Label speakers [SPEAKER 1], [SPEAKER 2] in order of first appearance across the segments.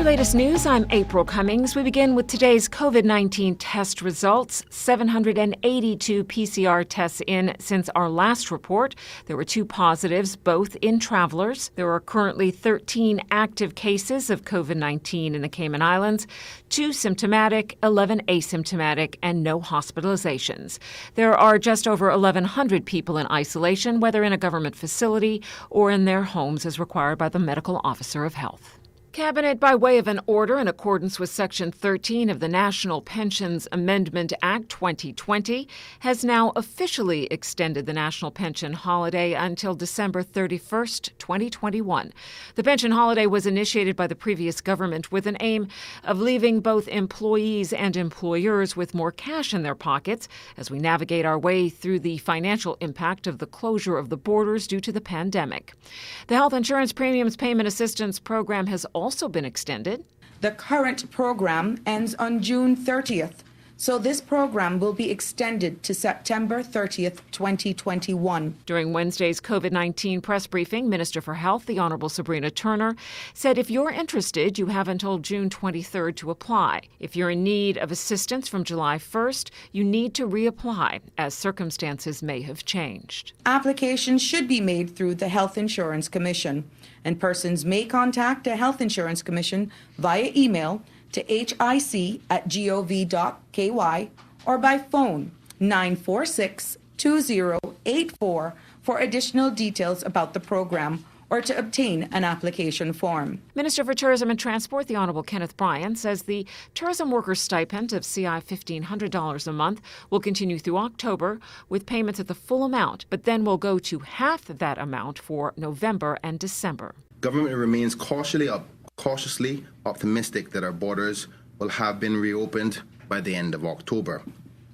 [SPEAKER 1] your latest news, I'm April Cummings. We begin with today's COVID-19 test results. 782 PCR tests in since our last report. There were 2 positives, both in travelers. There are currently 13 active cases of COVID-19 in the Cayman Islands, 2 symptomatic, 11 asymptomatic, and no hospitalizations. There are just over 1,100 people in isolation, whether in a government facility or in their homes as required by the Medical Officer of Health. Cabinet, by way of an order in accordance with Section 13 of the National Pensions Amendment Act 2020, has now officially extended the national pension holiday until December 31st, 2021. The pension holiday was initiated by the previous government with an aim of leaving both employees and employers with more cash in their pockets as we navigate our way through the financial impact of the closure of the borders due to the pandemic. The Health Insurance Premiums Payment Assistance Program has also been extended.
[SPEAKER 2] The current program ends on June 30th, so this program will be extended to September 30th, 2021.
[SPEAKER 1] During Wednesday's COVID-19 press briefing, Minister for Health, the Honorable Sabrina Turner, said if you're interested, you have until June 23rd to apply. If you're in need of assistance from July 1st, you need to reapply, as circumstances may have changed.
[SPEAKER 2] Applications should be made through the Health Insurance Commission, and persons may contact the Health Insurance Commission via email to hic@gov.ky or by phone 946-2084 for additional details about the program or to obtain an application form.
[SPEAKER 1] Minister for Tourism and Transport, the Honourable Kenneth Bryan, says the tourism workers' stipend of CI $1,500 a month will continue through October with payments at the full amount, but then will go to half that amount for November and December.
[SPEAKER 3] Government remains cautiously optimistic that our borders will have been reopened by the end of October,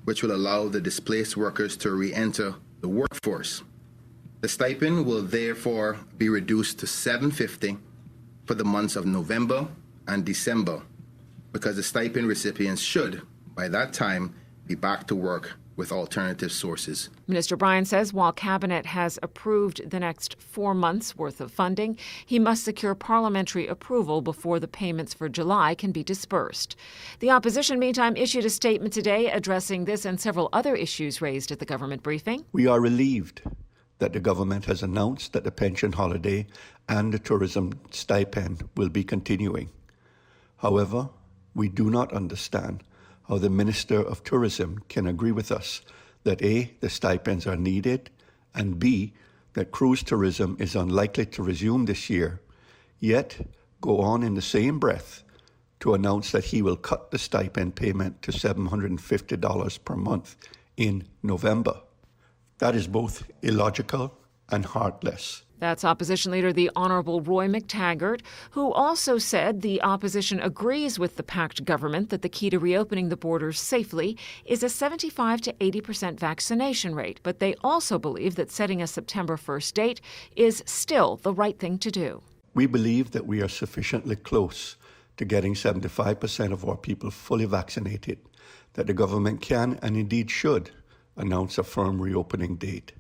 [SPEAKER 3] which will allow the displaced workers to re-enter the workforce. The stipend will therefore be reduced to $750 for the months of November and December, because the stipend recipients should, by that time, be back to work with alternative sources.
[SPEAKER 1] Minister Bryan says while Cabinet has approved the next 4 months' worth of funding, he must secure parliamentary approval before the payments for July can be disbursed. The opposition, meantime, issued a statement today addressing this and several other issues raised at the government briefing.
[SPEAKER 4] We are relieved that the government has announced that the pension holiday and the tourism stipend will be continuing. However, we do not understand how the Minister of Tourism can agree with us that A, the stipends are needed, and B, that cruise tourism is unlikely to resume this year, yet go on in the same breath to announce that he will cut the stipend payment to $750 per month in November. That is both illogical and heartless.
[SPEAKER 1] That's Opposition Leader the Honourable Roy McTaggart, who also said the opposition agrees with the packed government that the key to reopening the borders safely is a 75 to 80% vaccination rate, but they also believe that setting a September 1st date is still the right thing to do.
[SPEAKER 4] We believe that we are sufficiently close to getting 75% of our people fully vaccinated, that the government can and indeed should announce a firm reopening date.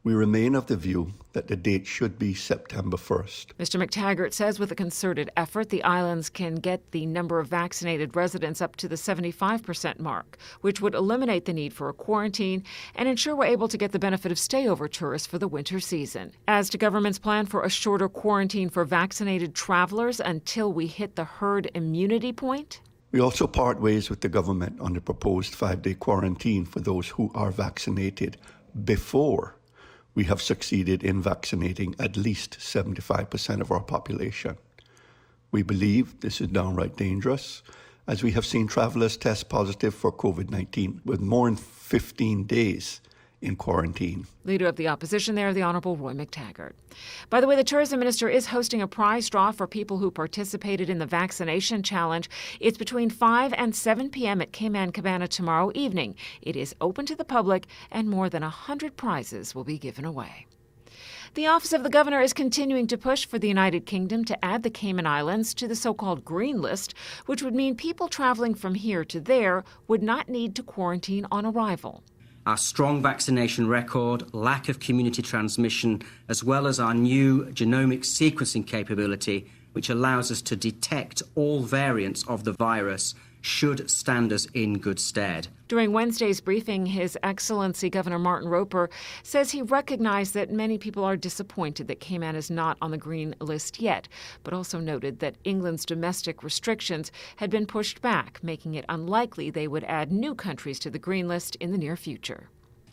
[SPEAKER 4] We remain of the view that the date should be September 1st.
[SPEAKER 1] Mr. McTaggart says with a concerted effort, the islands can get the number of vaccinated residents up to the 75% mark, which would eliminate the need for a quarantine and ensure we're able to get the benefit of stayover tourists for the winter season. As to government's plan for a shorter quarantine for vaccinated travelers until we hit the herd immunity point,
[SPEAKER 4] we also part ways with the government on the proposed 5-day quarantine for those who are vaccinated before we have succeeded in vaccinating at least 75% of our population. We believe this is downright dangerous, as we have seen travelers test positive for COVID-19 with more than 15 days in quarantine.
[SPEAKER 1] Leader of the opposition there, the Honourable Roy McTaggart. By the way, the tourism minister is hosting a prize draw for people who participated in the vaccination challenge. It's between 5 and 7 p.m. at Cayman Cabana tomorrow evening. It is open to the public, and more than 100 prizes will be given away. The Office of the Governor is continuing to push for the United Kingdom to add the Cayman Islands to the so-called green list, which would mean people traveling from here to there would not need to quarantine on arrival.
[SPEAKER 5] Our strong vaccination record, lack of community transmission, as well as our new genomic sequencing capability which allows us to detect all variants of the virus, should stand us in good stead.
[SPEAKER 1] During Wednesday's briefing, His Excellency Governor Martin Roper says he recognized that many people are disappointed that Cayman is not on the green list yet, but also noted that England's domestic restrictions had been pushed back, making it unlikely they would add new countries to the green list in the near future.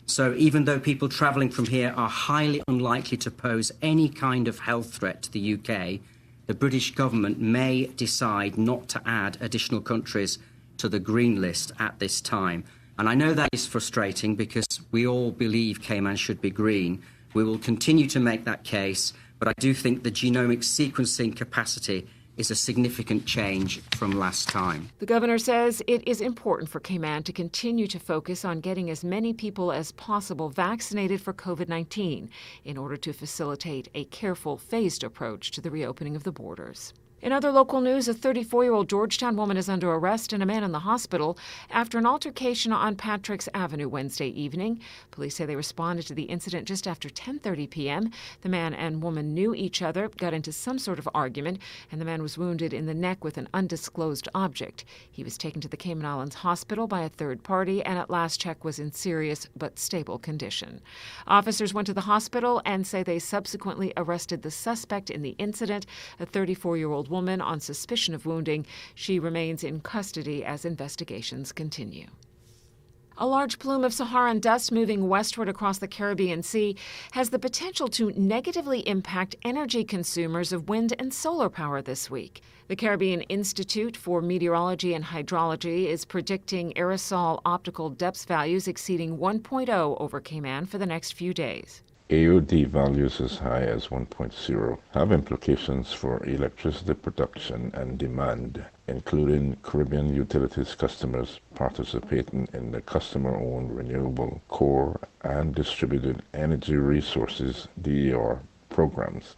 [SPEAKER 5] So even though people travelling from here are highly unlikely to pose any kind of health threat to the UK, the British government may decide not to add additional countries to the green list at this time. And I know that is frustrating because we all believe Cayman should be green. We will continue to make that case, but I do think the genomic sequencing capacity is a significant change from last time.
[SPEAKER 1] The governor says it is important for Cayman to continue to focus on getting as many people as possible vaccinated for COVID-19 in order to facilitate a careful, phased approach to the reopening of the borders. In other local news, a 34-year-old Georgetown woman is under arrest and a man in the hospital after an altercation on Patrick's Avenue Wednesday evening. Police say they responded to the incident just after 10:30 p.m. The man and woman knew each other, got into some sort of argument, and the man was wounded in the neck with an undisclosed object. He was taken to the Cayman Islands hospital by a third party and at last check was in serious but stable condition. Officers went to the hospital and say they subsequently arrested the suspect in the incident, a 34-year-old woman, on suspicion of wounding. She remains in custody as investigations continue. A large plume of Saharan dust moving westward across the Caribbean Sea has the potential to negatively impact energy consumers of wind and solar power this week. The Caribbean Institute for Meteorology and Hydrology is predicting aerosol optical depth values exceeding 1.0 over Cayman for the next few days.
[SPEAKER 6] AOD values as high as 1.0 have implications for electricity production and demand, including Caribbean utilities customers participating in the customer-owned renewable core and distributed energy resources DER programs.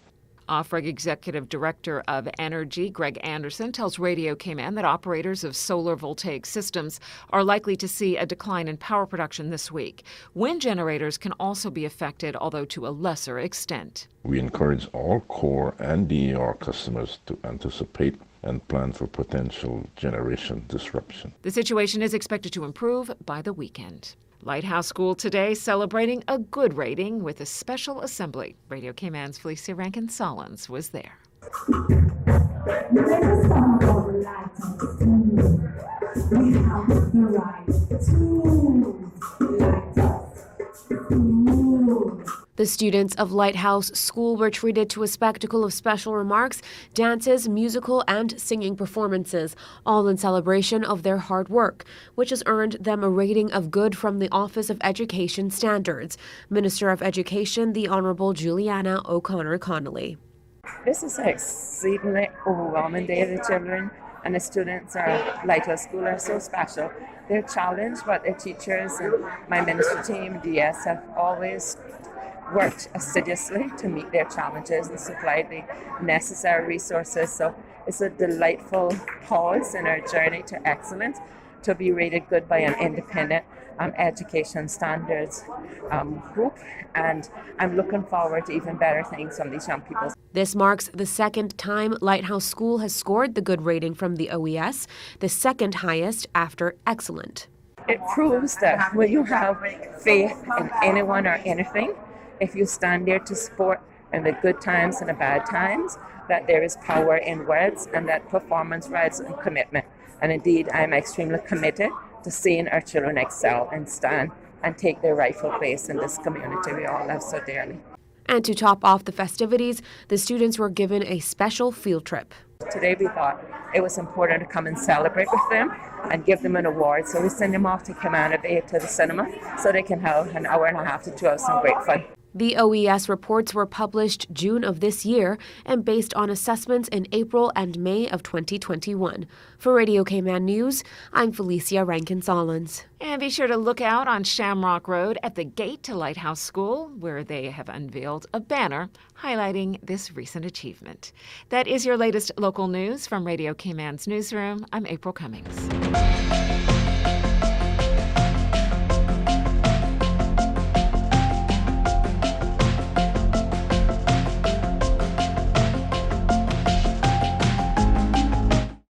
[SPEAKER 1] OFREG Executive Director of Energy, Greg Anderson, tells Radio Cayman that operators of solar voltaic systems are likely to see a decline in power production this week. Wind generators can also be affected, although to a lesser extent.
[SPEAKER 6] We encourage all core and DER customers to anticipate and plan for potential generation disruption.
[SPEAKER 1] The situation is expected to improve by the weekend. Lighthouse School today celebrating a good rating with a special assembly. Radio Cayman's Felicia Rankin-Solins was there.
[SPEAKER 7] The students of Lighthouse School were treated to a spectacle of special remarks, dances, musical and singing performances, all in celebration of their hard work, which has earned them a rating of good from the Office of Education Standards. Minister of Education, the Honourable Juliana O'Connor Connolly.
[SPEAKER 8] This is an exceedingly overwhelming day. The children and the students at Lighthouse School are so special. They're challenged, but their teachers and my ministry team, DS, have always worked assiduously to meet their challenges and supply the necessary resources. So it's a delightful pause in our journey to excellence to be rated good by an independent education standards group, and I'm looking forward to even better things from these young people.
[SPEAKER 7] This marks the second time Lighthouse School has scored the good rating from the OES, the second highest after excellent.
[SPEAKER 8] It proves that when you have faith in anyone or anything, if you stand there to support in the good times and the bad times, that there is power in words and that performance rides in commitment. And indeed, I'm extremely committed to seeing our children excel and stand and take their rightful place in this community we all love so dearly.
[SPEAKER 7] And to top off the festivities, the students were given a special field trip.
[SPEAKER 8] Today we thought it was important to come and celebrate with them and give them an award. So we send them off to Cayman Bay to the cinema so they can have an hour and a half to 2 hours of great fun.
[SPEAKER 7] The OES reports were published June of this year and based on assessments in April and May of 2021. For Radio Cayman News, I'm Felicia Rankin-Solins.
[SPEAKER 1] And be sure to look out on Shamrock Road at the gate to Lighthouse School, where they have unveiled a banner highlighting this recent achievement. That is your latest local news from Radio Cayman's newsroom. I'm April Cummings.